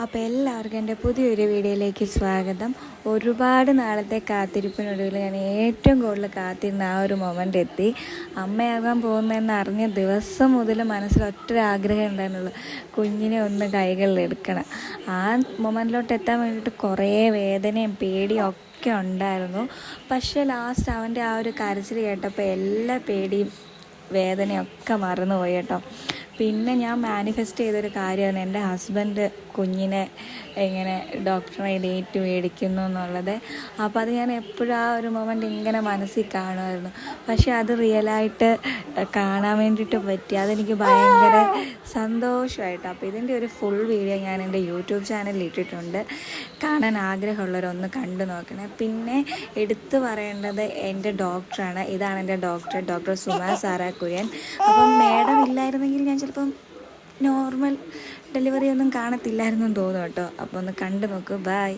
അപ്പോൾ എല്ലാവർക്കും എൻ്റെ പുതിയൊരു വീഡിയോയിലേക്ക് സ്വാഗതം. ഒരുപാട് നാളത്തെ കാത്തിരിപ്പിനൊടുവിൽ ഞാൻ ഏറ്റവും കൂടുതൽ കാത്തിരുന്ന ആ ഒരു മൊമെൻ്റ് എത്തി. അമ്മയാകാൻ പോകുന്നതെന്ന് അറിഞ്ഞ ദിവസം മുതൽ മനസ്സിൽ ഒറ്റൊരാഗ്രഹം ഉണ്ടായിരുന്നുള്ളൂ, കുഞ്ഞിനെ ഒന്ന് കൈകളിൽ എടുക്കണം. ആ മൊമെൻറ്റിലോട്ട് എത്താൻ വേണ്ടിയിട്ട് കുറേ വേദനയും പേടിയും ഒക്കെ ഉണ്ടായിരുന്നു. പക്ഷേ ലാസ്റ്റ് അവൻ്റെ ആ ഒരു കരച്ചിൽ കേട്ടപ്പോൾ എല്ലാ പേടിയും വേദനയൊക്കെ മറന്നുപോയി കേട്ടോ. പിന്നെ ഞാൻ മാനിഫെസ്റ്റ് ചെയ്തൊരു കാര്യമാണ് എൻ്റെ ഹസ്ബൻഡ് കുഞ്ഞിനെ എങ്ങനെ ഡോക്ടറെ ഡേറ്റ് മേടിക്കുന്നു എന്നുള്ളത്. അപ്പോൾ അത് ഞാൻ എപ്പോഴും ആ ഒരു മൊമെൻ്റ് ഇങ്ങനെ മനസ്സിൽ കാണുമായിരുന്നു. പക്ഷെ അത് റിയലായിട്ട് കാണാൻ വേണ്ടിയിട്ട് പറ്റി. അതെനിക്ക് ഭയങ്കര സന്തോഷമായിട്ട്. അപ്പോൾ ഇതിൻ്റെ ഒരു ഫുൾ വീഡിയോ ഞാൻ എൻ്റെ യൂട്യൂബ് ചാനലിൽ ഇട്ടിട്ടുണ്ട്. കാണാൻ ആഗ്രഹമുള്ളവരൊന്ന് കണ്ടു നോക്കണേ. പിന്നെ എടുത്തു പറയേണ്ടത് എൻ്റെ ഡോക്ടറാണ്. ഇതാണ് എൻ്റെ ഡോക്ടർ സുമാ സാറാ കുര്യൻ. അപ്പം മേഡം ഇല്ലായിരുന്നെങ്കിൽ ഞാൻ ചിലപ്പം നോർമൽ ഡെലിവറി ഒന്നും കാണത്തില്ലായിരുന്നു എന്ന് തോന്നുന്നു കേട്ടോ. അപ്പോൾ ഒന്ന് കണ്ടു നോക്കൂ. ബൈ.